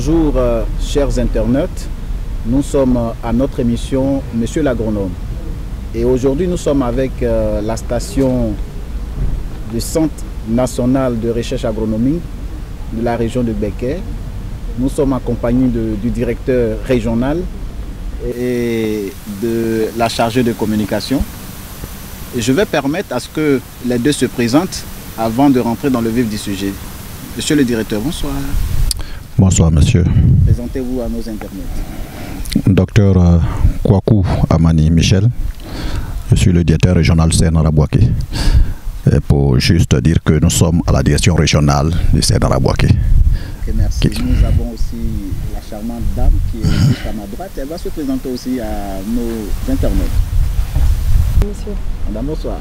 Bonjour chers internautes, nous sommes à notre émission Monsieur l'agronome et aujourd'hui nous sommes avec la station du Centre national de recherche agronomique de la région de Békay. Nous sommes accompagnés du directeur régional et de la chargée de communication. Et je vais permettre à ce que les deux se présentent avant de rentrer dans le vif du sujet. Monsieur le directeur, bonsoir. Bonsoir monsieur. Présentez-vous à nos internautes. Docteur Kwaku Amani Michel, je suis le directeur régional CNRA Bouaké. Pour juste dire que nous sommes à la direction régionale du CNRA Bouaké. Okay, merci. Nous avons aussi la charmante dame qui est juste à ma droite. Elle va se présenter aussi à nos internautes. Monsieur. Madame, bonsoir.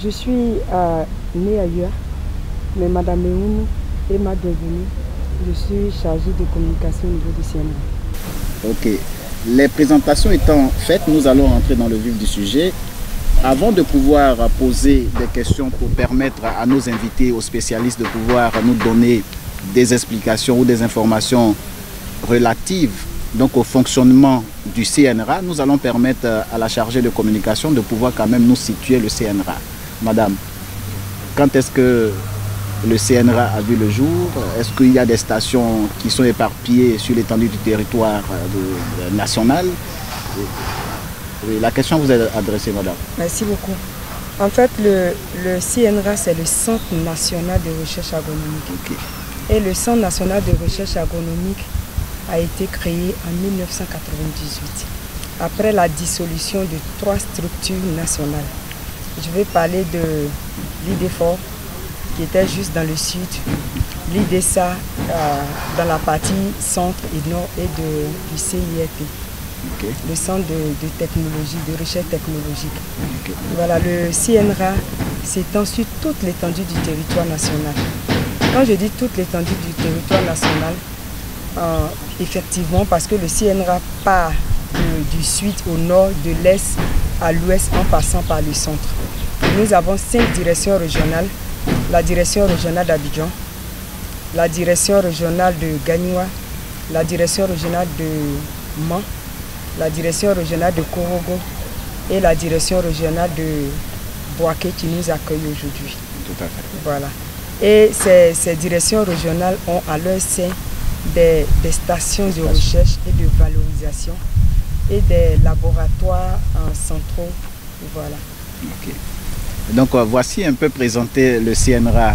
Je suis née ailleurs, mais Madame Meounou est ma devenue. Je suis chargée de communication au niveau du CNRA. Ok. Les présentations étant faites, nous allons rentrer dans le vif du sujet. Avant de pouvoir poser des questions pour permettre à nos invités, aux spécialistes de pouvoir nous donner des explications ou des informations relatives donc au fonctionnement du CNRA, nous allons permettre à la chargée de communication de pouvoir quand même nous situer le CNRA. Madame, quand est-ce que le CNRA a vu le jour? Est-ce qu'il y a des stations qui sont éparpillées sur l'étendue du territoire national? Oui, la question vous est adressée, madame. Merci beaucoup. En fait, le CNRA, c'est le Centre national de recherche agronomique. Okay. Et le Centre national de recherche agronomique a été créé en 1998, après la dissolution de 3 structures nationales. Je vais parler de l'IDEFOR, qui était juste dans le sud, l'IDESA dans la partie centre et nord et du CIRT, okay. Le centre de technologie, de recherche technologique. Okay. Voilà, le CNRA s'étend sur toute l'étendue du territoire national. Quand je dis toute l'étendue du territoire national, effectivement, parce que le CNRA part du sud au nord, de l'est à l'ouest en passant par le centre. Nous avons 5 directions régionales. La direction régionale d'Abidjan, la direction régionale de Gagnoua, la direction régionale de Mans, la direction régionale de Korogo et la direction régionale de Bouaké qui nous accueille aujourd'hui. Tout à fait. Voilà. Et ces directions régionales ont à leur sein des stations de recherche et de valorisation et des laboratoires centraux. Voilà. Okay. Donc voici un peu présenté le CNRA.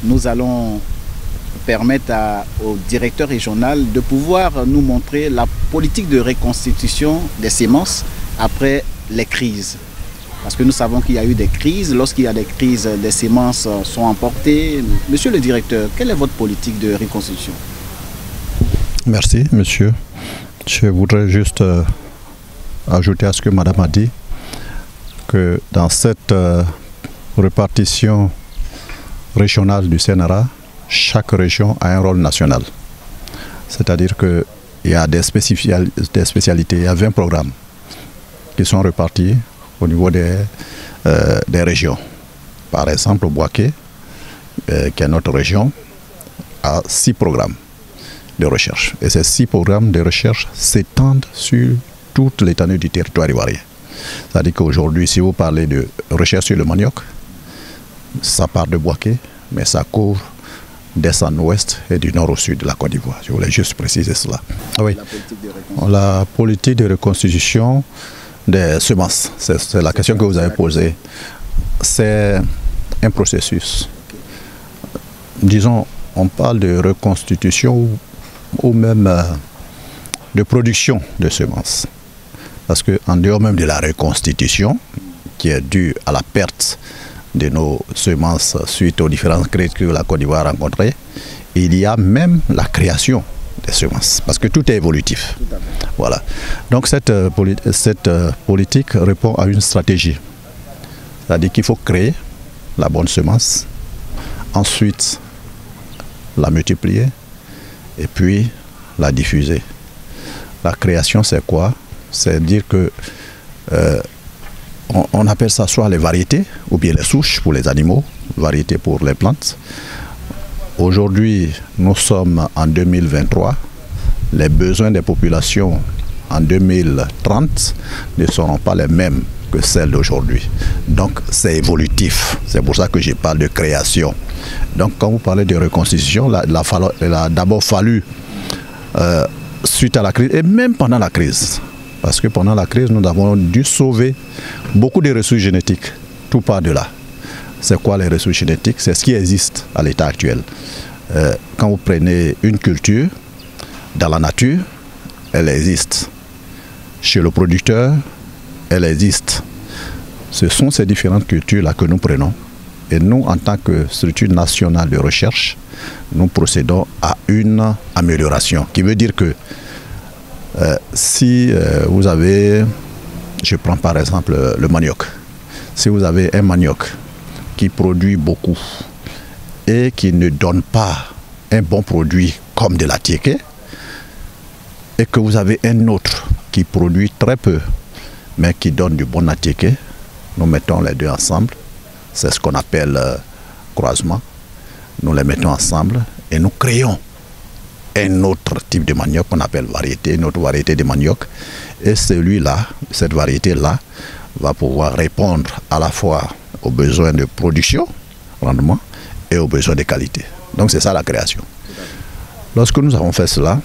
Nous allons permettre au directeur régional de pouvoir nous montrer la politique de reconstitution des semences après les crises. Parce que nous savons qu'il y a eu des crises. Lorsqu'il y a des crises, des semences sont emportées. Monsieur le directeur, quelle est votre politique de reconstitution? Merci, monsieur. Je voudrais juste ajouter à ce que madame a dit, que dans cette répartition régionale du CNRA, chaque région a un rôle national. C'est-à-dire qu'il y a des spécialités, il y a 20 programmes qui sont répartis au niveau des régions. Par exemple, Bouaké, qui est notre région, a 6 programmes de recherche. Et ces 6 programmes de recherche s'étendent sur toute l'étendue du territoire ivoirien. C'est-à-dire qu'aujourd'hui, si vous parlez de recherche sur le manioc, ça part de Bouaké, mais ça couvre d'est en ouest et du nord au sud de la Côte d'Ivoire. Je voulais juste préciser cela. Oui. La politique de reconstitution des semences, c'est la question que vous avez posée. C'est un processus. Disons, on parle de reconstitution ou même de production de semences. Parce qu'en dehors même de la reconstitution, qui est due à la perte de nos semences suite aux différentes crises que la Côte d'Ivoire a rencontrées, il y a même la création des semences, parce que tout est évolutif. Voilà. Donc cette politique répond à une stratégie. C'est-à-dire qu'il faut créer la bonne semence, ensuite la multiplier, et puis la diffuser. La création, c'est quoi? C'est dire que on appelle ça soit les variétés ou bien les souches pour les animaux, variétés pour les plantes. Aujourd'hui, nous sommes en 2023. les besoins des populations en 2030 ne seront pas les mêmes que celles d'aujourd'hui. Donc c'est évolutif. C'est pour ça que je parle de création. Donc quand vous parlez de reconstitution, il a d'abord fallu, suite à la crise, et même pendant la crise, parce que pendant la crise, nous avons dû sauver beaucoup de ressources génétiques. Tout part de là. C'est quoi les ressources génétiques? C'est ce qui existe à l'état actuel. Quand vous prenez une culture, dans la nature, elle existe. Chez le producteur, elle existe. Ce sont ces différentes cultures-là que nous prenons. Et nous, en tant que structure nationale de recherche, nous procédons à une amélioration. Qui veut dire que si vous avez, je prends par exemple le manioc. Si vous avez un manioc qui produit beaucoup et qui ne donne pas un bon produit comme de la tiéké, et que vous avez un autre qui produit très peu, mais qui donne du bon atiéké, nous mettons les deux ensemble. C'est ce qu'on appelle croisement. Nous les mettons ensemble et nous créons un autre type de manioc qu'on appelle variété, une autre variété de manioc. Et celui-là, cette variété-là, va pouvoir répondre à la fois aux besoins de production, rendement, et aux besoins de qualité. Donc c'est ça la création. Lorsque nous avons fait cela,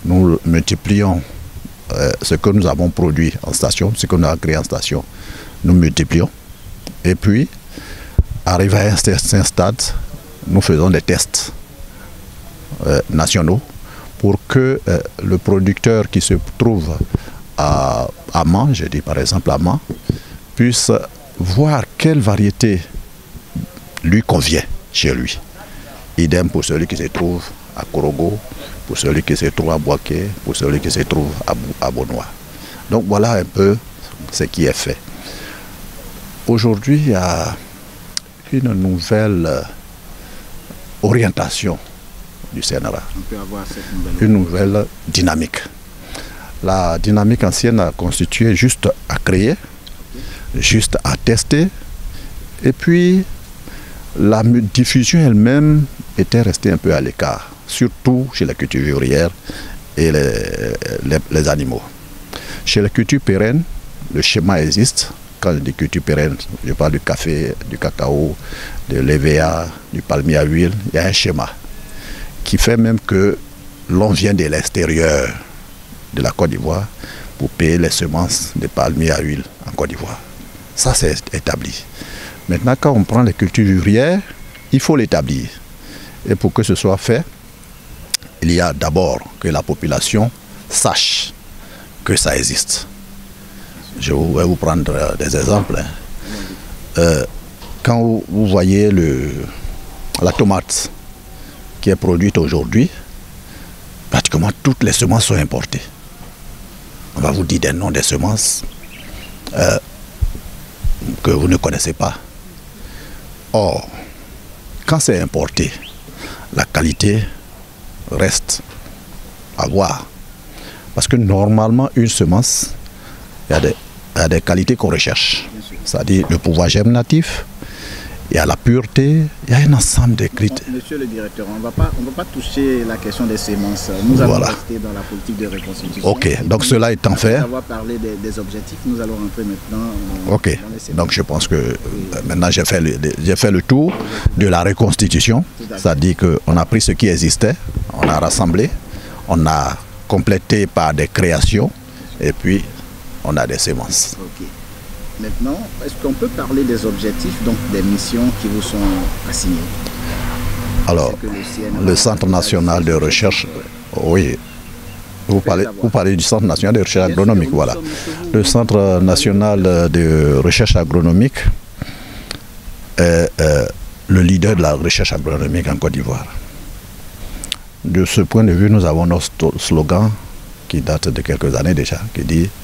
nous multiplions ce que nous avons produit en station, ce que nous avons créé en station, nous multiplions. Et puis, arrivé à un certain stade, nous faisons des tests nationaux pour que le producteur qui se trouve à Mans, je dis par exemple à Mans, puisse voir quelle variété lui convient chez lui. Idem pour celui qui se trouve à Korogo, pour celui qui se trouve à Boaké, pour celui qui se trouve à Bonois. Donc voilà un peu ce qui est fait. Aujourd'hui, il y a une nouvelle orientation du CNRA. On peut avoir cette nouvelle une nouvelle dynamique. La dynamique ancienne a constitué juste à créer, juste à tester, et puis la diffusion elle-même était restée un peu à l'écart, surtout chez la culture vivrière et les animaux. Chez la culture pérenne, le schéma existe. Quand je dis culture pérenne, je parle du café, du cacao, de l'EVA, du palmier à huile. Il y a un schéma qui fait même que l'on vient de l'extérieur de la Côte d'Ivoire pour payer les semences de palmier à huile en Côte d'Ivoire. Ça, c'est établi. Maintenant, quand on prend les cultures vivrières, il faut l'établir. Et pour que ce soit fait, il y a d'abord que la population sache que ça existe. Je vais vous prendre des exemples. Quand vous voyez la tomate qui est produite aujourd'hui, pratiquement toutes les semences sont importées. On va vous dire des noms des semences que vous ne connaissez pas. Or, quand c'est importé, la qualité reste à voir. Parce que normalement, une semence, il y a des qualités qu'on recherche. C'est-à-dire le pouvoir germinatif, il y a la pureté, il y a un ensemble de critères. Monsieur le directeur, on ne va pas toucher la question des semences. Nous allons rester dans la politique de reconstitution. Ok, donc cela étant fait... Après avoir parlé des objectifs, nous allons rentrer maintenant ok, dans les semences. Donc je pense que maintenant j'ai fait le tour de la reconstitution. C'est-à-dire qu'on a pris ce qui existait, on a rassemblé, on a complété par des créations et puis on a des semences. Ok. Maintenant, est-ce qu'on peut parler des objectifs, donc des missions qui vous sont assignées? Alors, le Centre national de recherche, oui, vous parlez du Centre national de recherche agronomique, voilà. Le Centre national de recherche agronomique est le leader de la recherche agronomique en Côte d'Ivoire. De ce point de vue, nous avons notre slogan qui date de quelques années déjà, qui dit «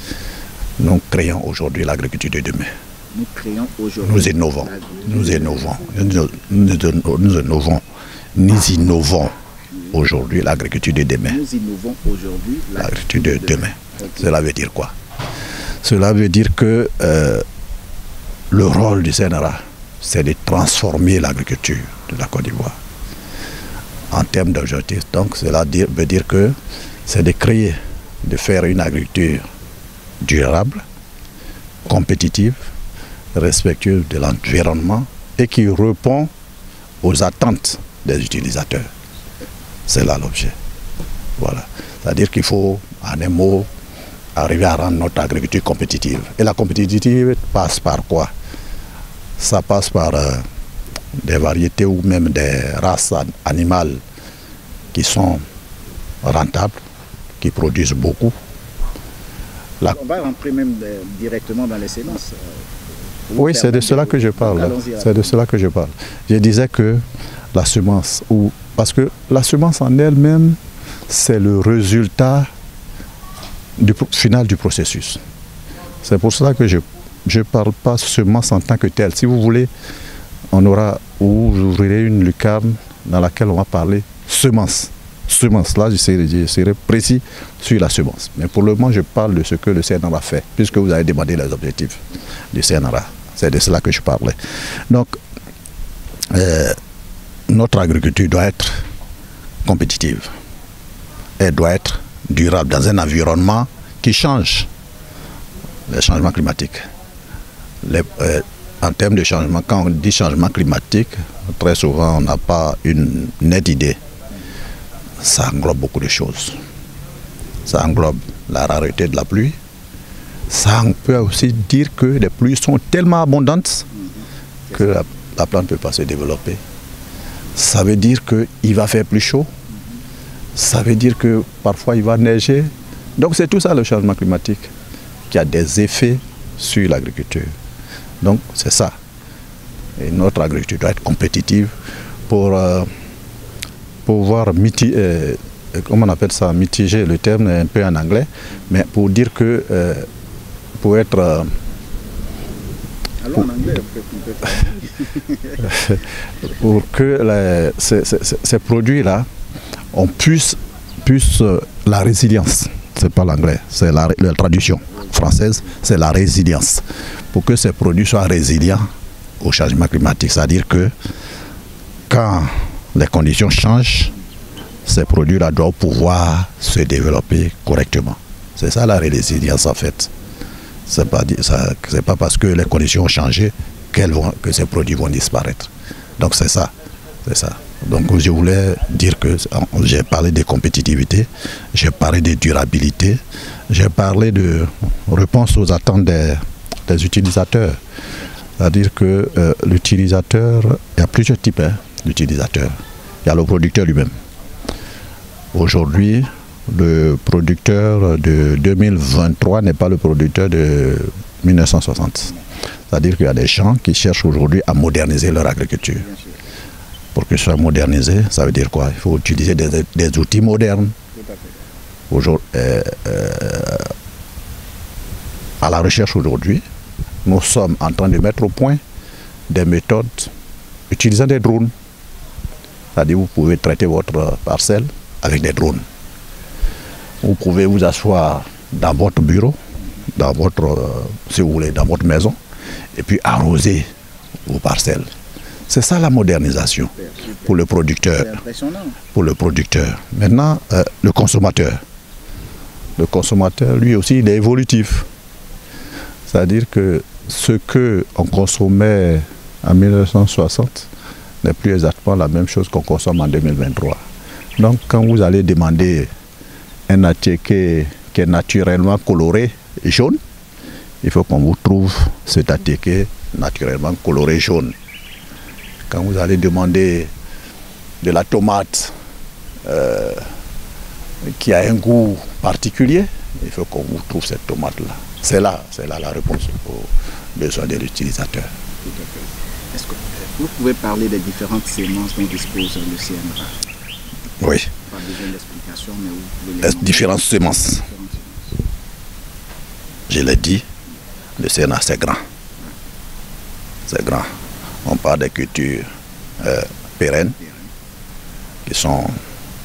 Nous créons aujourd'hui l'agriculture de demain ». Nous créons aujourd'hui. Nous innovons. Nous innovons. Nous innovons aujourd'hui l'agriculture de demain. Nous innovons aujourd'hui l'agriculture de demain. Okay. Cela veut dire quoi? Cela veut dire que le rôle du CNRA, c'est de transformer l'agriculture de la Côte d'Ivoire en termes d'objectifs. Donc cela veut dire que c'est de créer, de faire une agriculture durable, compétitive, respectueuse de l'environnement et qui répond aux attentes des utilisateurs. C'est là l'objet. Voilà. C'est-à-dire qu'il faut, en un mot, arriver à rendre notre agriculture compétitive. Et la compétitivité passe par quoi? Ça passe par des variétés ou même des races animales qui sont rentables, qui produisent beaucoup. On va rentrer même directement dans les semences. Oui, c'est de cela que je parle. C'est de cela que je parle. Je disais que la semence, parce que la semence en elle-même, c'est le résultat final du processus. C'est pour cela que je ne parle pas semence en tant que telle. Si vous voulez, vous ouvrirez une lucarne dans laquelle on va parler semence. Semence, là, je serai précis sur la semence. Mais pour le moment, je parle de ce que le CNRA fait, puisque vous avez demandé les objectifs du CNRA. C'est de cela que je parlais. Donc, notre agriculture doit être compétitive. Elle doit être durable dans un environnement qui change. Les changements climatiques. En termes de changement, quand on dit changement climatique, très souvent on n'a pas une nette idée. Ça englobe beaucoup de choses. Ça englobe la rareté de la pluie. Ça peut aussi dire que les pluies sont tellement abondantes que la plante ne peut pas se développer. Ça veut dire qu'il va faire plus chaud. Ça veut dire que parfois il va neiger. Donc c'est tout ça le changement climatique qui a des effets sur l'agriculture. Donc c'est ça. Et notre agriculture doit être compétitive pour pouvoir mitiger, comment on appelle ça, mitiger, le terme est un peu en anglais, mais pour dire que pour être... Allons en anglais, pour que ces produits-là, on puisse la résilience, c'est pas l'anglais, c'est la traduction française, c'est la résilience. Pour que ces produits soient résilients au changement climatique, c'est-à-dire que quand les conditions changent, ces produits-là doivent pouvoir se développer correctement. C'est ça la résilience en fait. C'est pas parce que les conditions ont changé que ces produits vont disparaître. Donc c'est ça. Donc je voulais dire que j'ai parlé de compétitivité, j'ai parlé de durabilité, j'ai parlé de réponse aux attentes des utilisateurs. C'est-à-dire que l'utilisateur, il y a plusieurs types d'utilisateurs. Il y a le producteur lui-même. Aujourd'hui, le producteur de 2023 n'est pas le producteur de 1960. C'est-à-dire qu'il y a des gens qui cherchent aujourd'hui à moderniser leur agriculture. Pour que ce soit modernisé, ça veut dire quoi? Il faut utiliser des outils modernes. À la recherche aujourd'hui, nous sommes en train de mettre au point des méthodes utilisant des drones. C'est-à-dire que vous pouvez traiter votre parcelle avec des drones. Vous pouvez vous asseoir dans votre bureau, si vous voulez, dans votre maison, et puis arroser vos parcelles. C'est ça la modernisation pour le producteur. Pour le producteur. Maintenant, le consommateur. Le consommateur, lui aussi, il est évolutif. C'est-à-dire que ce qu'on consommait en 1960 n'est plus exactement la même chose qu'on consomme en 2023. Donc, quand vous allez demander un attiéké qui est naturellement coloré jaune, il faut qu'on vous trouve cet attiéké naturellement coloré jaune. Quand vous allez demander de la tomate qui a un goût particulier, il faut qu'on vous trouve cette tomate-là. C'est là la réponse aux besoins de l'utilisateur. Est-ce que vous pouvez parler des différentes semences dont dispose le CNRA? Oui. Pas besoin d'explication, mais vous pouvez les différentes semences. Je l'ai dit, le CNRA c'est grand. C'est grand. On parle des cultures pérennes qui sont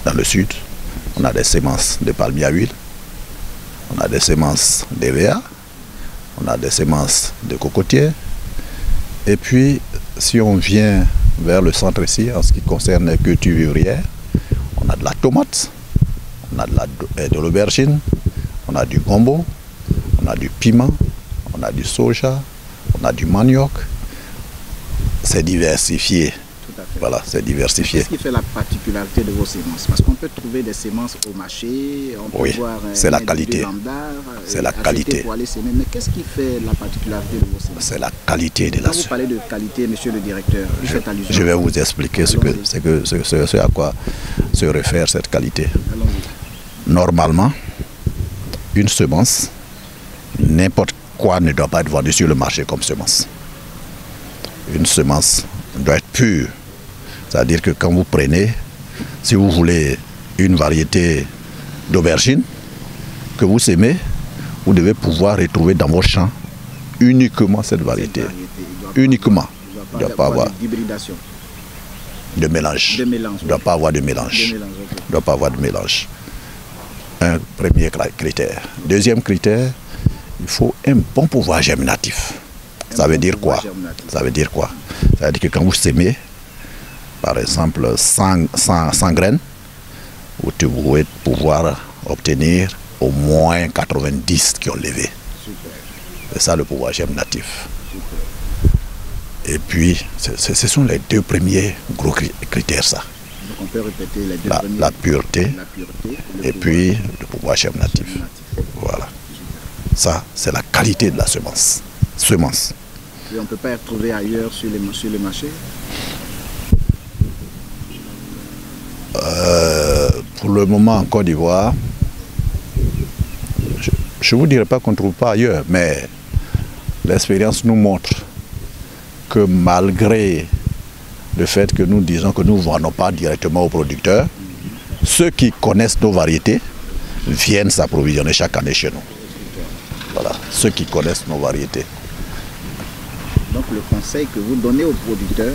dans le sud. On a des semences de palmier à huile, on a des semences d'EVA, on a des semences de cocotiers. Et puis, si on vient vers le centre ici, en ce qui concerne les cultures vivrières, on a de la tomate, On a de l'aubergine, on a du gombo, on a du piment, on a du soja, on a du manioc. C'est diversifié. Tout à fait. Voilà, c'est diversifié. Qu'est-ce qui fait la particularité de vos semences? Parce qu'on peut trouver des semences au marché, on peut voir c'est la qualité. C'est la qualité. Pour aller semer. Mais qu'est-ce qui fait la particularité de vos semences? C'est la qualité de la semence. Quand vous parlez de qualité, monsieur le directeur, je vais vous expliquer ce à quoi se réfère cette qualité. Normalement, une semence, n'importe quoi ne doit pas être vendu sur le marché comme semence. Une semence doit être pure. C'est-à-dire que quand vous prenez, si vous voulez une variété d'aubergine que vous semez, vous devez pouvoir retrouver dans vos champs uniquement cette variété. Uniquement. Il ne doit pas avoir de mélange. Il ne doit pas avoir de mélange. Il ne doit pas avoir de mélange. Un premier critère. Deuxième critère, il faut un bon pouvoir germinatif. Ça veut dire quoi? Ça veut dire quoi? Ça veut dire que quand vous semez, par exemple, 100 graines, vous devez pouvoir obtenir au moins 90 qui ont levé. C'est ça le pouvoir germinatif. Et puis, ce sont les deux premiers gros critères, ça. Donc on peut répéter les deux premiers. La pureté et puis le pouvoir germinatif. Voilà. Ça, c'est la qualité de la semence. Et on ne peut pas être trouvé ailleurs sur le marché? Pour le moment en Côte d'Ivoire, je ne vous dirai pas qu'on ne trouve pas ailleurs, mais l'expérience nous montre que malgré le fait que nous disons que nous ne vendons pas directement aux producteurs, ceux qui connaissent nos variétés viennent s'approvisionner chaque année chez nous. Voilà, ceux qui connaissent nos variétés. Donc le conseil que vous donnez aux producteurs,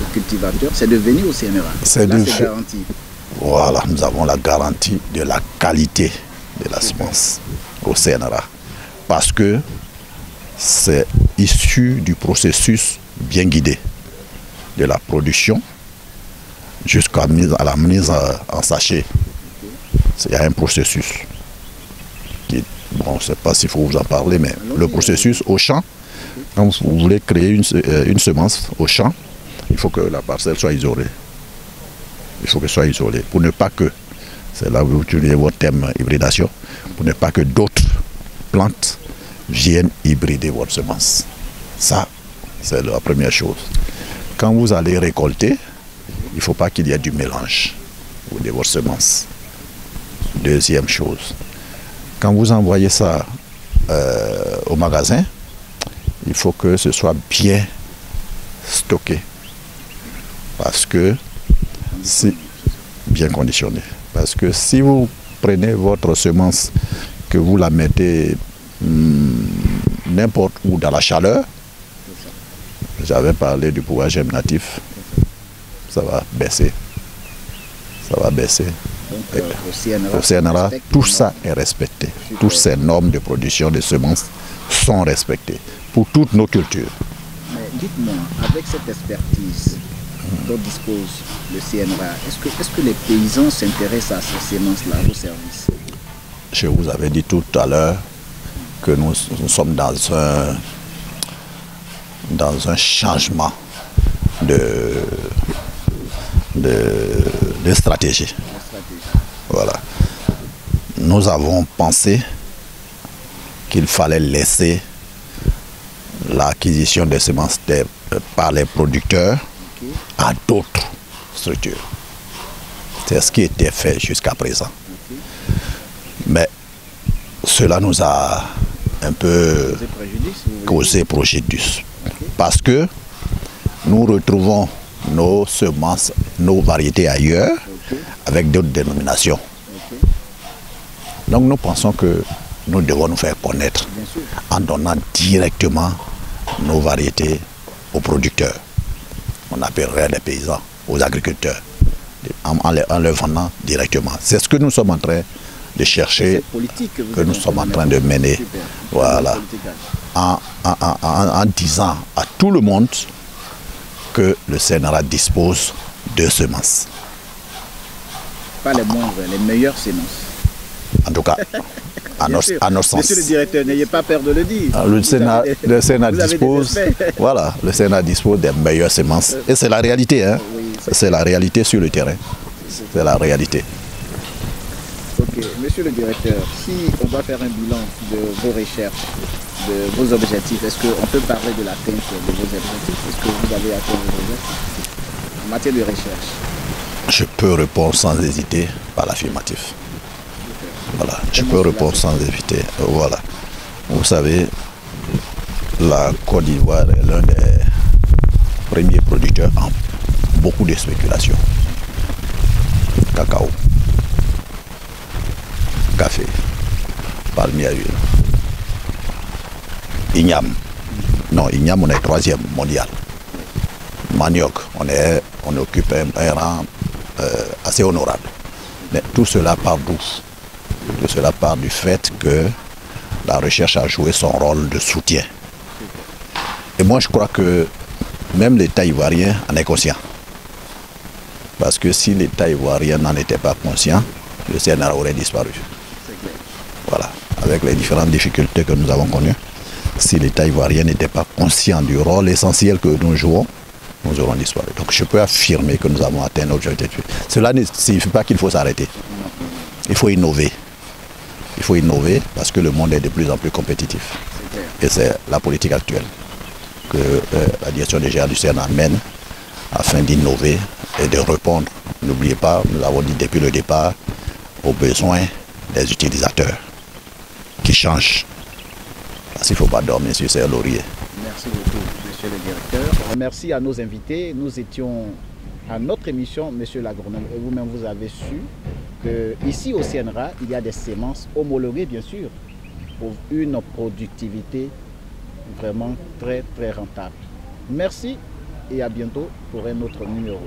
aux cultivateurs, c'est de venir au CNRA. C'est garanti. Voilà, nous avons la garantie de la qualité de la semence au CNRA. Parce que c'est issu du processus bien guidé de la production jusqu'à la mise en sachet. Il y a un processus qui, bon, je ne sais pas s'il faut vous en parler, mais le processus au champ, quand vous voulez créer une semence au champ, il faut que la parcelle soit isolée. Il faut qu'elle soit isolée pour ne pas que, c'est là où vous utilisez votre terme hybridation, pour ne pas que d'autres plantes viennent hybrider votre semence. Ça, c'est la première chose. Quand vous allez récolter, il ne faut pas qu'il y ait du mélange de votre semence. Deuxième chose, quand vous envoyez ça au magasin, il faut que ce soit bien stocké. Parce que, bien conditionné. Parce que si vous prenez votre semence, que vous la mettez n'importe où dans la chaleur, j'avais parlé du pouvoir germinatif, ça va baisser. Ça va baisser. Donc, au CNRA, tout ça est respecté. Toutes ces normes de production de semences sont respectées pour toutes nos cultures. Mais dites-moi, avec cette expertise dont dispose le CNRA, est-ce que les paysans s'intéressent à ces semences-là, à vos services? Je vous avais dit tout à l'heure que nous sommes dans un changement de stratégie. Voilà. Nous avons pensé qu'il fallait laisser l'acquisition des semences par les producteurs à d'autres structures. C'est ce qui était fait jusqu'à présent. Mais cela nous a un peu causé préjudice. Parce que nous retrouvons nos semences, nos variétés ailleurs, avec d'autres dénominations. Donc nous pensons que nous devons nous faire connaître en donnant directement nos variétés aux producteurs. On appellerait les paysans, aux agriculteurs, en leur vendant directement. C'est ce que nous sommes en train de chercher, que nous sommes en train de mener. Voilà. En disant à tout le monde que le CNRA dispose de semences. Pas les moindres, les meilleures semences. En tout cas, à notre sens. Monsieur le directeur, n'ayez pas peur de le dire. Le Sénat dispose, voilà, le Sénat dispose des meilleures semences. Et c'est la réalité, hein. Oui, c'est la réalité sur le terrain. C'est la réalité. Ok, monsieur le directeur, si on doit faire un bilan de vos recherches, de vos objectifs, est-ce qu'on peut parler de l'atteinte de vos objectifs? Est-ce que vous avez atteint vos objectifs en matière de recherche? Je peux répondre sans hésiter par l'affirmatif. Voilà, je peux répondre sans hésiter. Voilà. Vous savez, la Côte d'Ivoire est l'un des premiers producteurs en beaucoup de spéculations. Cacao, café, palmier à huile, igname. Non, igname, on est 3e mondial. Manioc, on occupe un rang assez honorable. Mais tout cela part d'où? Tout cela part du fait que la recherche a joué son rôle de soutien. Et moi, je crois que même l'État ivoirien en est conscient. Parce que si l'État ivoirien n'en était pas conscient, le CNRA aurait disparu. Voilà, avec les différentes difficultés que nous avons connues. Si l'État ivoirien n'était pas conscient du rôle essentiel que nous jouons, nous aurons disparu. Donc je peux affirmer que nous avons atteint notre objectif. Cela ne signifie pas qu'il faut s'arrêter. Il faut innover. Il faut innover parce que le monde est de plus en plus compétitif. Et c'est la politique actuelle que la direction générale du CNRA mène afin d'innover et de répondre. N'oubliez pas, nous avons dit depuis le départ, aux besoins des utilisateurs qui changent. Parce qu'il ne faut pas dormir sur ses lauriers. Merci beaucoup, monsieur le directeur. Merci à nos invités. Nous étions à notre émission, monsieur l'agronome, et vous-même vous avez su qu'ici au CNRA, il y a des semences homologuées, bien sûr, pour une productivité vraiment très, très rentable. Merci et à bientôt pour un autre numéro.